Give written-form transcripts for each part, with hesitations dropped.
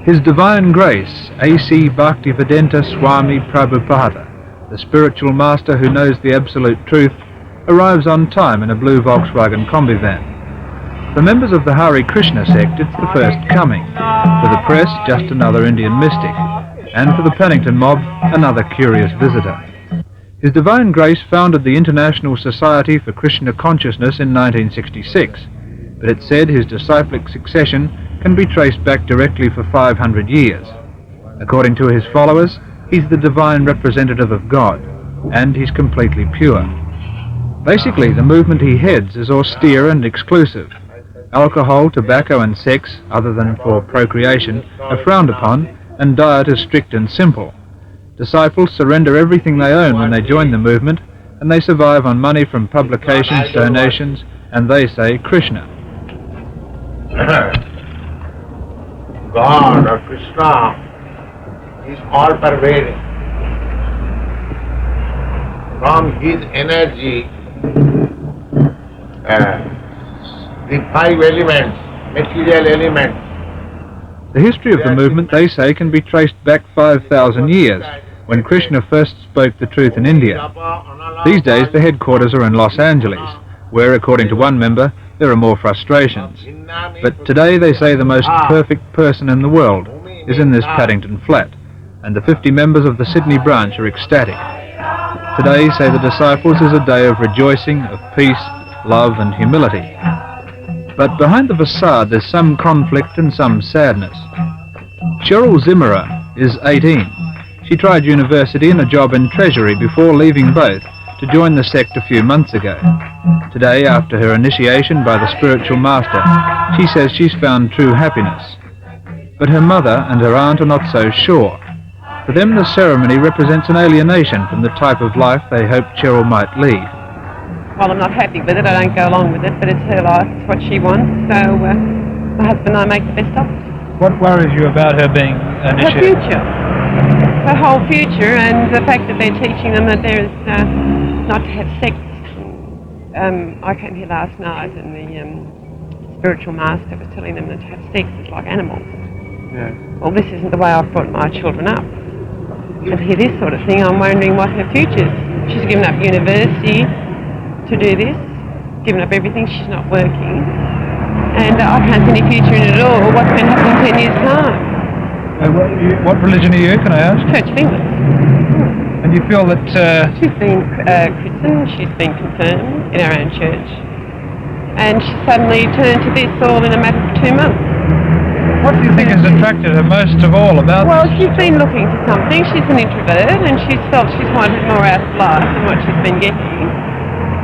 His Divine Grace, A.C. Bhaktivedanta Swami Prabhupada, the spiritual master who knows the absolute truth, arrives on time in a blue Volkswagen Kombi van. For members of the Hare Krishna sect, it's the first coming. For the press, just another Indian mystic. And for the Paddington mob, another curious visitor. His Divine Grace founded the International Society for Krishna Consciousness in 1966, but it's said his disciplic succession can be traced back directly for 500 years. According to his followers, he's the divine representative of God, and he's completely pure. Basically, the movement he heads is austere and exclusive. Alcohol, tobacco and sex, other than for procreation, are frowned upon, and diet is strict and simple. Disciples surrender everything they own when they join the movement, and they survive on money from publications, donations, and they say Krishna. God or Krishna is all-pervading. From his energy, the 5 elements, material elements. The history of the movement, they say, can be traced back 5,000 years, when Krishna first spoke the truth in India. These days the headquarters are in Los Angeles, where, according to one member, there are more frustrations. But today they say the most perfect person in the world is in this Paddington flat, and the 50 members of the Sydney branch are ecstatic. Today, say the disciples, is a day of rejoicing, of peace, love and humility. But behind the facade there's some conflict and some sadness. Cheryl Zimmerer is 18. She tried university and a job in Treasury before leaving both to join the sect a few months ago. Today, after her initiation by the spiritual master, she says she's found true happiness. But her mother and her aunt are not so sure. For them, the ceremony represents an alienation from the type of life they hoped Cheryl might lead. Well, I'm not happy with it. I don't go along with it, but it's her life. It's what she wants. So my husband and I make the best of it. What worries you about her being initiated? Her future. Her whole future, and the fact that they're teaching them that there is not to have sex. I came here last night and the spiritual master was telling them that to have sex is like animals. Yeah. Well, this isn't the way I've brought my children up. And to hear this sort of thing, I'm wondering what her future is. She's given up university to do this, given up everything, she's not working. And I can't see any future in it at all. What's going to happen in 10 years' time? What religion are you, can I ask? Church of England. And you feel that... She's been christened, she's been confirmed in our own church. And she suddenly turned to this all in a matter of 2 months. What do you think has attracted her most of all about Well, this? she's been looking for something. She's an introvert and she's felt she's wanted more out of life than what she's been getting.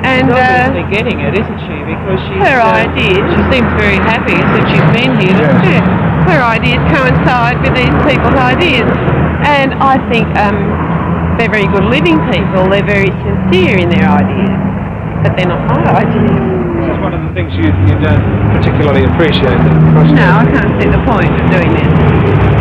And obviously getting it, isn't she? Because she's her ideas. She seems very happy since she's been here, doesn't she? Her ideas coincide with these people's ideas. And I think they're very good living people. They're very sincere in their ideas. But they're not my ideas. This is one of the things you don't particularly appreciate. No, I can't see the point of doing this.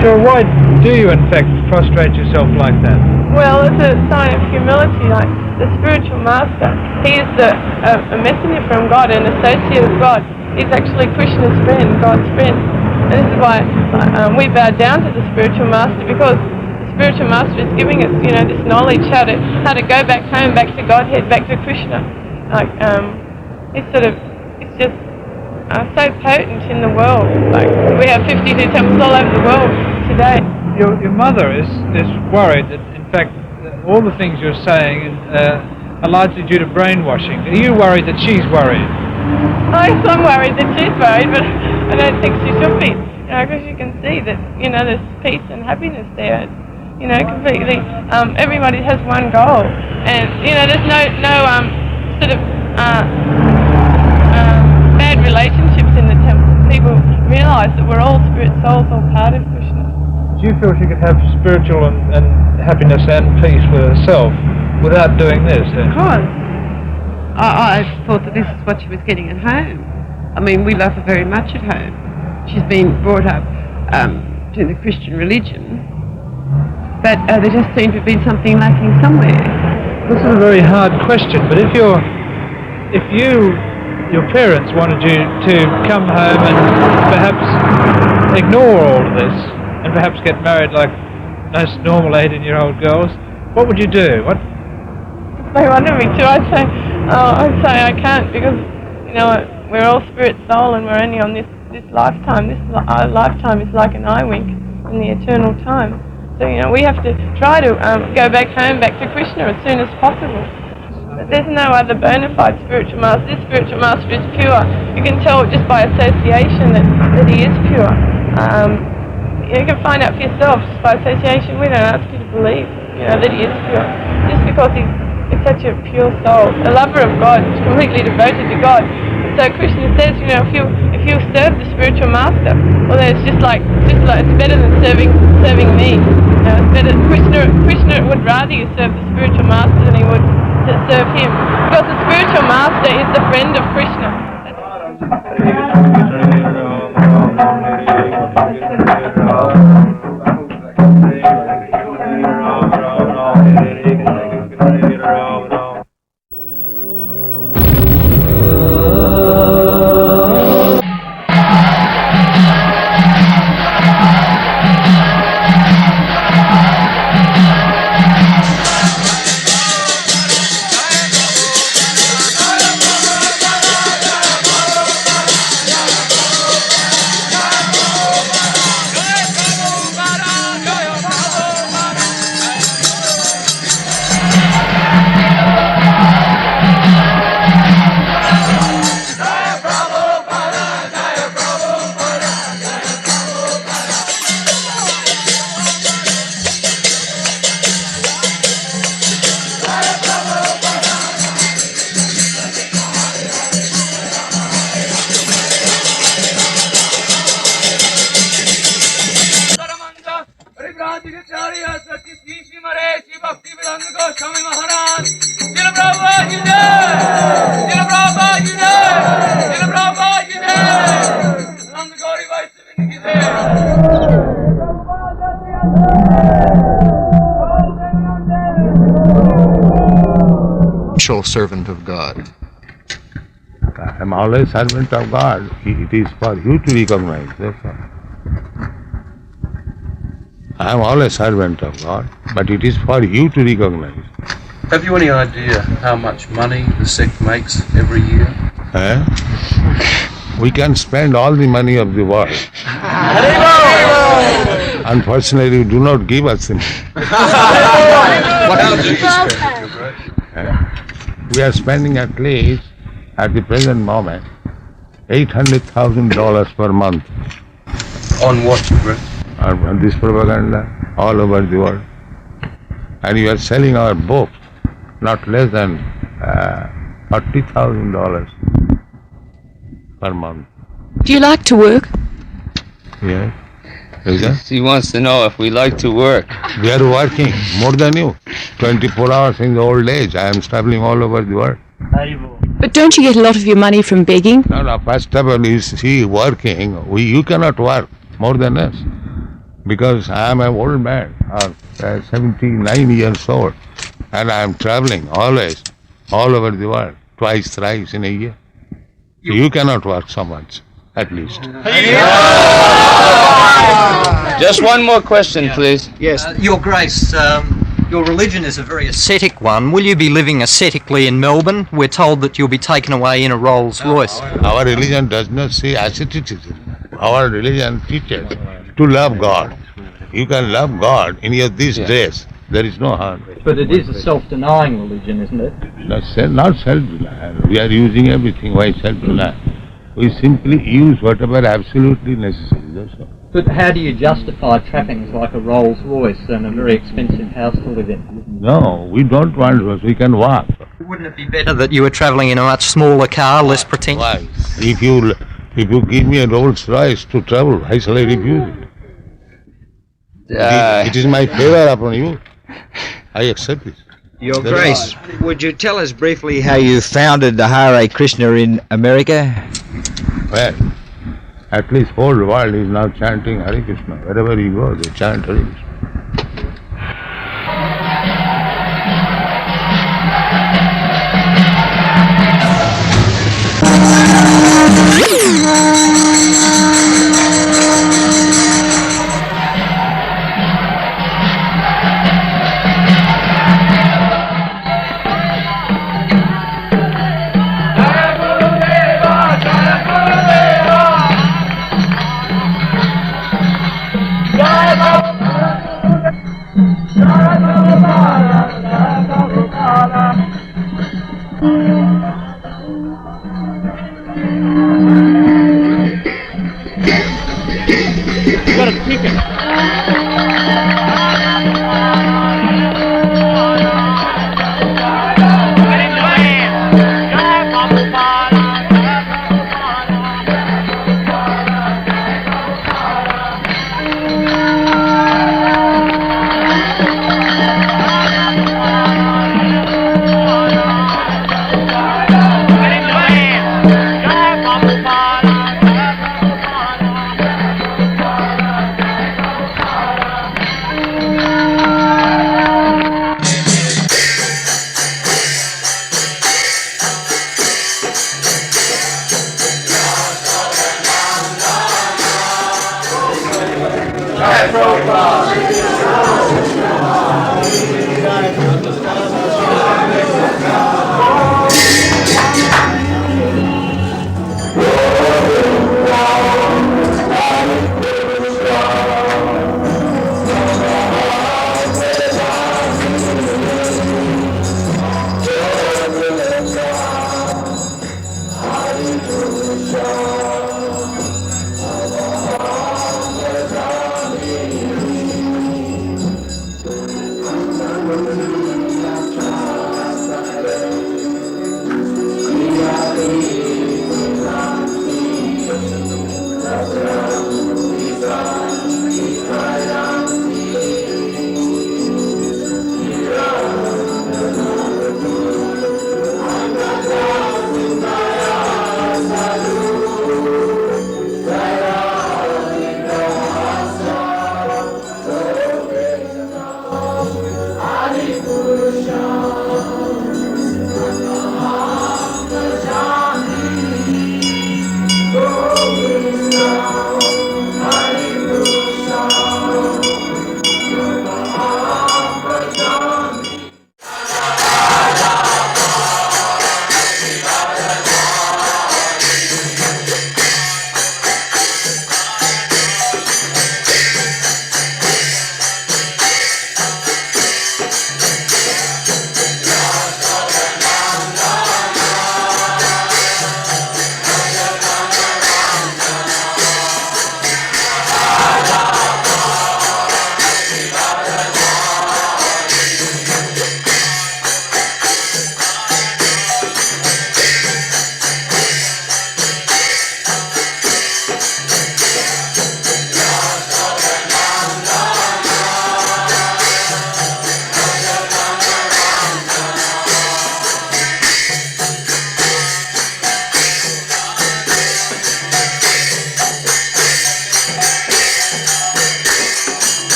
So why do you in fact prostrate yourself like that? Well, it's a sign of humility, like the spiritual master. He is a messenger from God, an associate of God. He's actually Krishna's friend, God's friend. And this is why we bow down to the spiritual master, because the spiritual master is giving us, this knowledge how to go back home, back to Godhead, back to Krishna. Like it's just so potent in the world. Like we have 52 temples all over the world today. Your mother is worried that, in fact, all the things you're saying are largely due to brainwashing. Are you worried that she's worried? I'm worried that she's worried, but I don't think she should be. Because you can see that, there's peace and happiness there. Completely. Everybody has one goal, and there's no sort of bad relationships in the temple. People realise that we're all spirit souls, all part of Krishna. Do you feel she could have spiritual and happiness and peace with herself without doing this? Of course. I thought that this is what she was getting at home. I mean, we love her very much at home. She's been brought up to the Christian religion, but there just seemed to have been something lacking somewhere. This is a very hard question, but if your parents wanted you to come home and perhaps ignore all of this and perhaps get married like most normal 18-year-old girls, what would you do? What? They wanted me to. I'd say I can't, because we're all spirit, soul, and we're only on this lifetime. Our lifetime is like an eye wink in the eternal time. So we have to try to go back home, back to Krishna as soon as possible. But there's no other bona fide spiritual master. This spiritual master is pure. You can tell just by association that he is pure. You can find out for yourself just by association. We don't ask you to believe, that he is pure. Just because he's such a pure soul, a lover of God, completely devoted to God. So Krishna says, if you serve the spiritual master, well, then it's just like it's better than serving me. It's better. Krishna would rather you serve the spiritual master than he would serve him, because the spiritual master is the friend of Krishna. Servant of God. I am always servant of God. It is for you to recognize. That's all. I am always servant of God, but it is for you to recognize. Have you any idea how much money the sect makes every year? We can spend all the money of the world. Unfortunately, you do not give us the money. What do you spend, Your Grace? We are spending at least, at the present moment, $800,000 per month. On what, Your Grace? On this propaganda all over the world. And we are selling our books not less than $40,000 per month. Do you like to work? Yes. He wants to know if we like to work. We are working more than you. 24 hours in the old age. I am traveling all over the world. But don't you get a lot of your money from begging? No. First of all, you see, working, you cannot work more than us. Because I am an old man, 79 years old. And I am traveling always, all over the world, twice, thrice in a year. So you cannot work so much, at least. Just one more question, please. Yes, Your Grace, your religion is a very ascetic one. Will you be living ascetically in Melbourne? We're told that you'll be taken away in a Rolls Royce. Our religion does not say asceticism. Our religion teaches to love God. You can love God in your this dress. There is no harm. But it is a self-denying religion, isn't it? Not self-denial. We are using everything. Why self-denial? We simply use whatever absolutely necessary. That's all. But how do you justify trappings like a Rolls Royce and a very expensive house to live in? No, we don't want to. We can walk. Wouldn't it be better that you were travelling in a much smaller car, less pretentious? Why? If you give me a Rolls Royce to travel, why shall I refuse it? It is my favor upon you. I accept it. Your Grace, would you tell us briefly how you founded the Hare Krishna in America? Well, at least whole world is now chanting Hare Krishna. Wherever you go, they chant Hare Krishna.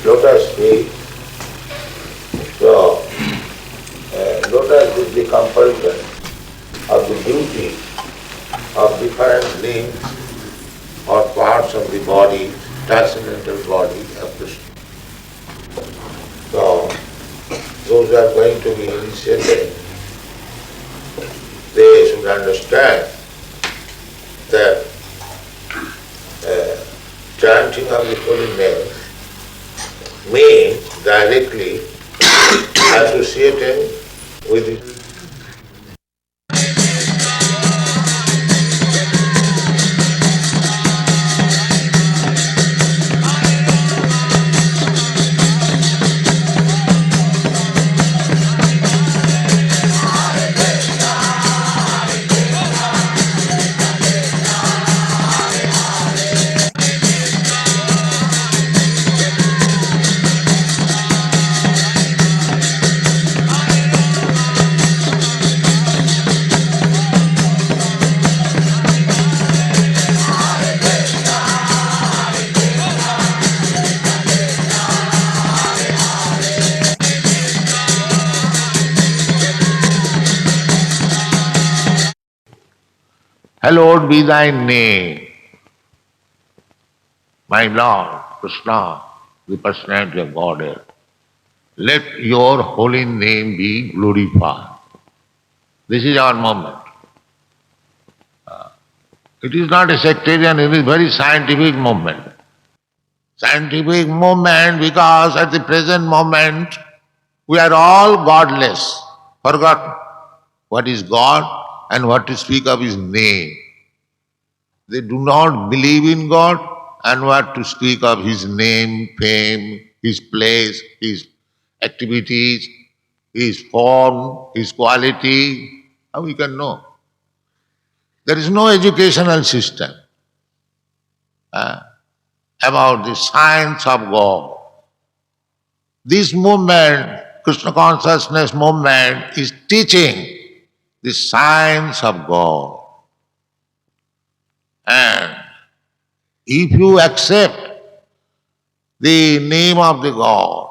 lotus feet. So, lotus is the comparison of the beauty of different limbs or parts of the body, transcendental body of Krishna. So, those who are going to be initiated, they should understand that chanting of the holy name means directly associating with it. Hallowed be thy name, my Lord, Krishna, the personality of Godhead. Let your holy name be glorified. This is our movement. It is not a sectarian, it is very scientific movement. Scientific movement because at the present moment we are all godless, forgotten what is God and what to speak of His name. They do not believe in God and what to speak of His name, fame, His place, His activities, His form, His quality. How we can know? There is no educational system about the science of God. This movement, Krishna consciousness movement, is teaching the science of God. And if you accept the name of the God,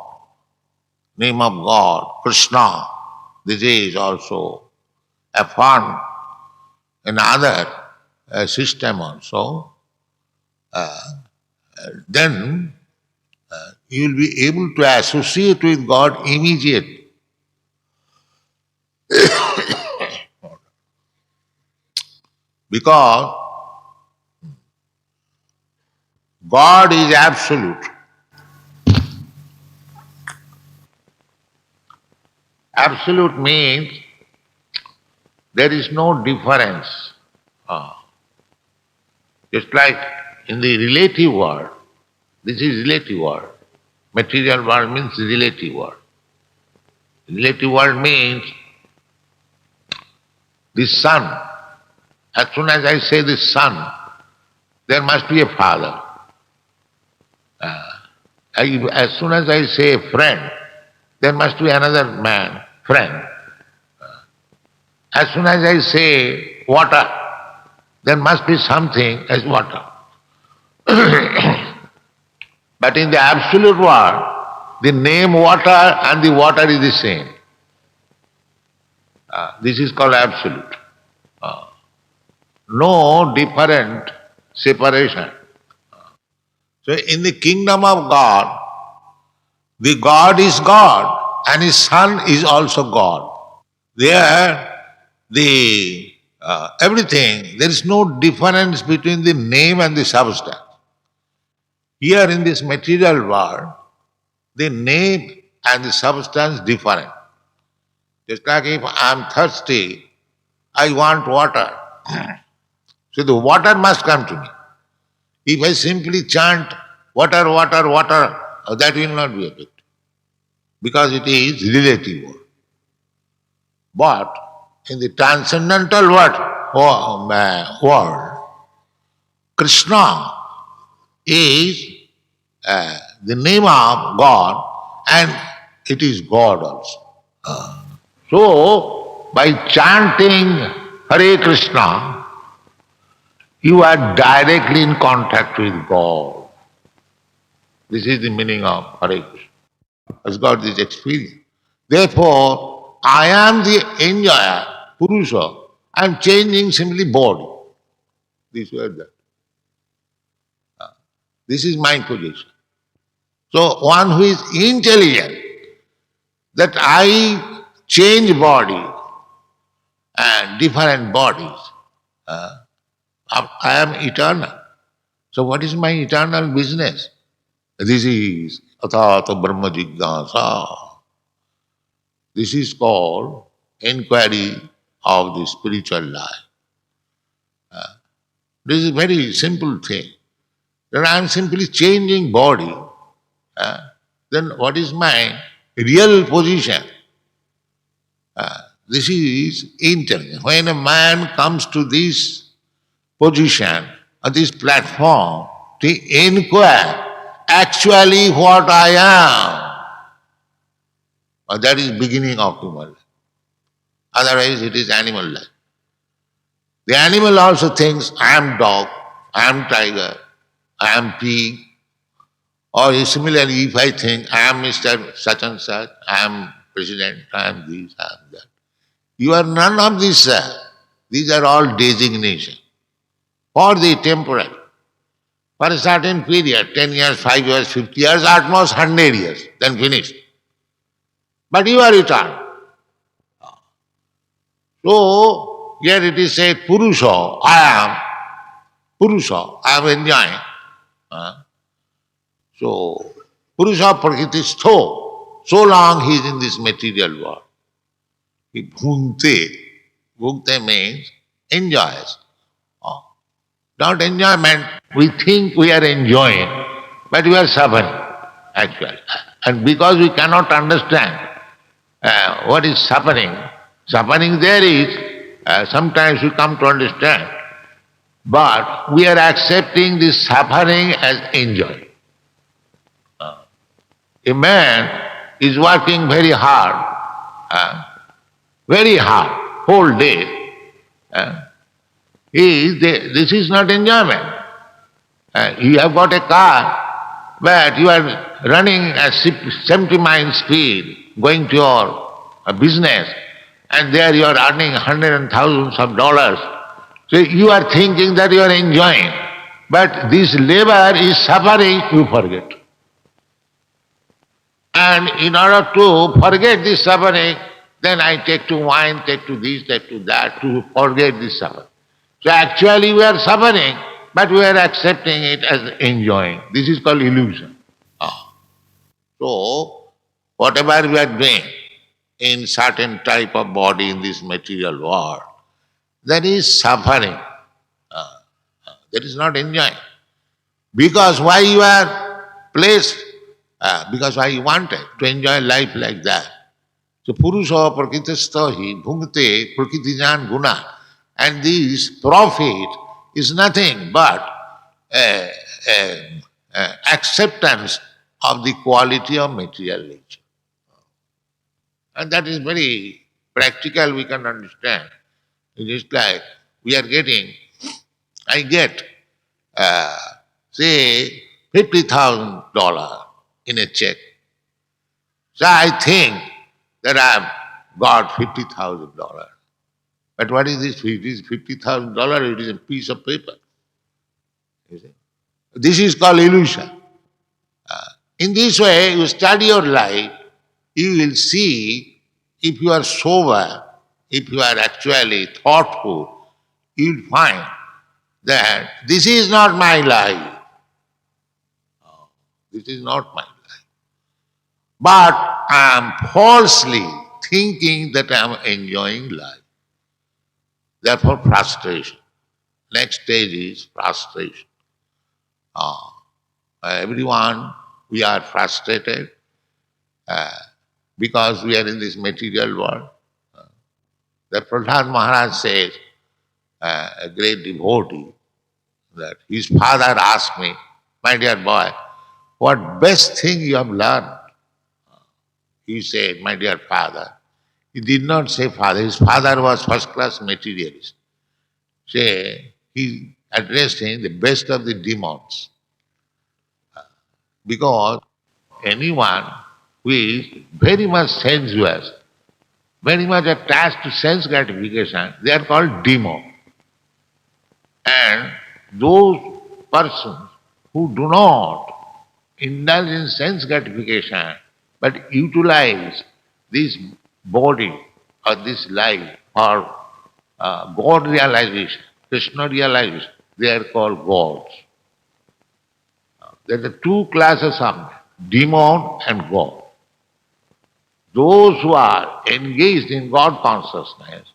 name of God, Krishna, this is also affirmed in other system also, then you will be able to associate with God immediately. Because God is absolute. Absolute means there is no difference. Just like in the relative world, this is relative world. Material world means relative world. Relative world means the sun. As soon as I say the sun, there must be a father. As soon as I say a friend, there must be another man, friend. As soon as I say water, there must be something as water. But in the absolute world, the name water and the water is the same. This is called absolute. No different separation. So in the kingdom of God, the God is God and His Son is also God. There, everything, there is no difference between the name and the substance. Here in this material world, the name and the substance different. Just like if I am thirsty, I want water. So the water must come to me. If I simply chant water, water, water, that will not be effective. Because it is relative world. But in the transcendental world, Krishna is the name of God and it is God also. So, by chanting Hare Krishna, you are directly in contact with God. This is the meaning of Hare Krishna. Has got this experience. Therefore, I am the enjoyer, Purusha. I am changing simply body. This way, that. This is my position. So, one who is intelligent, that I change body and different bodies, I am eternal. So, what is my eternal business? This is Athata Brahma Jignasa. This is called inquiry of the spiritual life. This is a very simple thing. That I am simply changing body. Then what is my real position? This is intelligence. When a man comes to this position, or this platform, to inquire actually what I am, that is beginning of human life. Otherwise it is animal life. The animal also thinks, I am dog, I am tiger, I am pig. Or similarly, if I think, I am Mr. such and such, I am president, I am this, I am that. You are none of this, sir. These are all designations. for the temporary. For a certain period, 10 years, 5 years, 50 years, at most 100 years, then finished. But you are eternal. So, here it is said, Purusha, I am enjoying. So, Purusha Prakritisto, so long he is in this material world. He bhunte means enjoys. Not enjoyment, we think we are enjoying, but we are suffering, actually. And because we cannot understand what is suffering, suffering there is, sometimes we come to understand, but we are accepting this suffering as enjoy. A man is working very hard, whole day. This is not enjoyment. You have got a car, but you are running at 70 miles speed, going to your business, and there you are earning hundreds and thousands of dollars. So you are thinking that you are enjoying, but this labor is suffering, you forget. And in order to forget this suffering, then I take to wine, take to this, take to that, to forget this suffering. So actually we are suffering, but we are accepting it as enjoying. This is called illusion. So, whatever we are doing in certain type of body in this material world, that is suffering. That is not enjoying. Because why you are placed, because why you wanted to enjoy life like that. So, Purusha Prakritistahi Bhungte Prakritijan Guna. And this profit is nothing but acceptance of the quality of material nature. And that is very practical, we can understand. It is like I get, say, $50,000 in a check. So I think that I have got $50,000. But what is this? It is $50,000, it is a piece of paper. You see? This is called illusion. In this way, you study your life, you will see if you are sober, if you are actually thoughtful, you will find that this is not my life. This is not my life. But I am falsely thinking that I am enjoying life. Therefore, frustration. Next stage is frustration. Everyone, we are frustrated because we are in this material world. The Prabhupada Maharaj says, a great devotee, that his father asked me, my dear boy, what best thing you have learned? He said, my dear father. He did not say father. His father was first-class materialist. Say, he addressed him the best of the demons. Because anyone who is very much sensuous, very much attached to sense gratification, they are called demon. And those persons who do not indulge in sense gratification, but utilize this body or this life for God realization, Krishna realization, they are called gods. There are two classes of men, demon and God. Those who are engaged in God consciousness,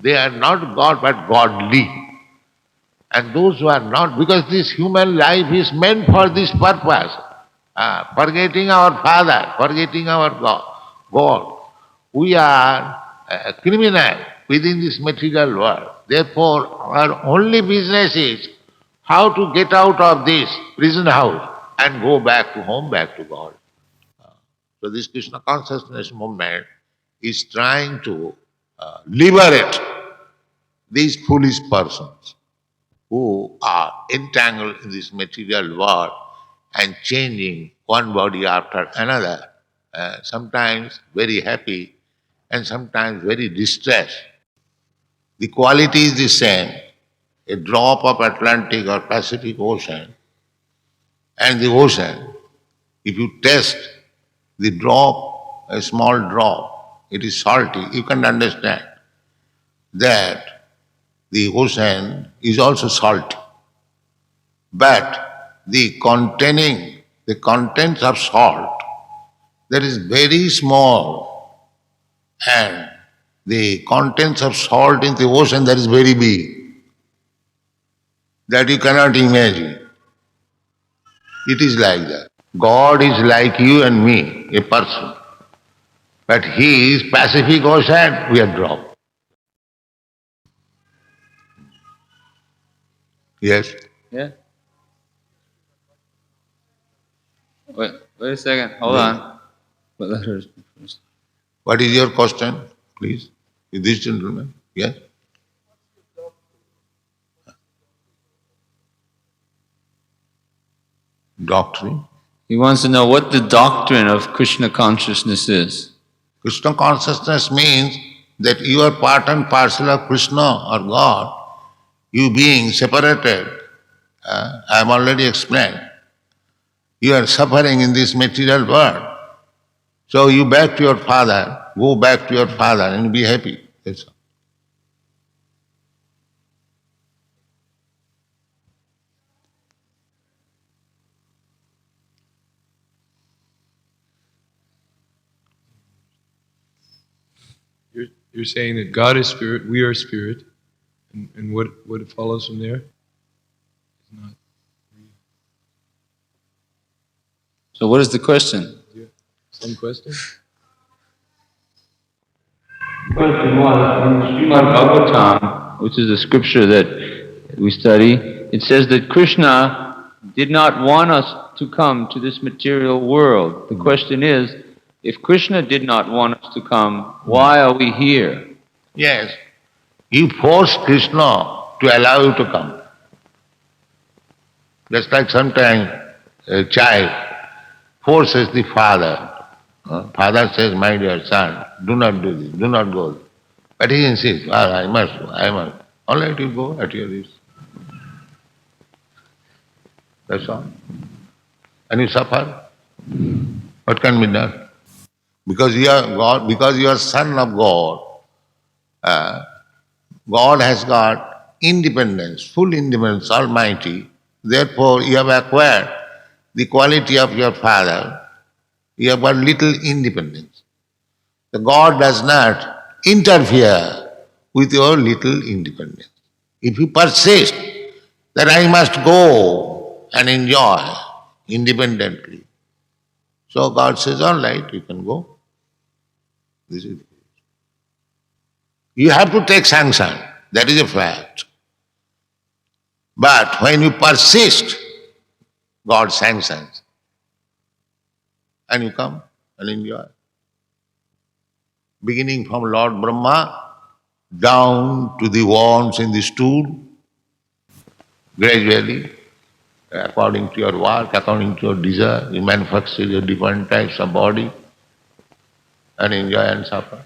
they are not God but godly. And those who are not, because this human life is meant for this purpose, forgetting our Father, forgetting our God. We are a criminal within this material world. Therefore, our only business is how to get out of this prison house and go back to home, back to God. So this Krishna consciousness movement is trying to liberate these foolish persons who are entangled in this material world and changing one body after another, sometimes very happy and sometimes very distressed. The quality is the same. a drop of Atlantic or Pacific Ocean, and the ocean, if you test the drop, a small drop, it is salty, you can understand that the ocean is also salty. But the contents of salt, that is very small, and the contents of salt in the ocean, that is very big, that you cannot imagine. It is like that. God is like you and me, a person. But He is Pacific Ocean, we are drop. Yes? Yeah. Wait a second. Hold on. But let her speak first. What is your question, please? Is this gentleman? Yes? Doctrine? He wants to know what the doctrine of Krishna consciousness is. Krishna consciousness means that you are part and parcel of Krishna or God. You being separated, I have already explained. You are suffering in this material world. So you back to your father, go back to your father and be happy. That's all. You're saying that God is spirit, we are spirit, and what follows from there is not real. So what is the question? Some question? Question was, in Srimad Bhagavatam, which is a scripture that we study, it says that Krishna did not want us to come to this material world. The question is, if Krishna did not want us to come, why are we here? Yes, you force Krishna to allow you to come. Just like sometimes a child forces the father. Father says, my dear son, do not do this, do not go. But he insists, I must go, I must. All right, you go at your risk. That's all. And you suffer. What can be done? Because you are God, because you are son of God, God has got independence, full independence, almighty. Therefore, you have acquired the quality of your father. You have got little independence. The God does not interfere with your little independence. If you persist that I must go and enjoy independently, so God says, all right, you can go. This is it. You have to take sanction, that is a fact. But when you persist, God sanctions. And you come and enjoy. Beginning from Lord Brahma, down to the worms in the stool, gradually, according to your work, according to your desire, you manufacture your different types of body and enjoy and suffer.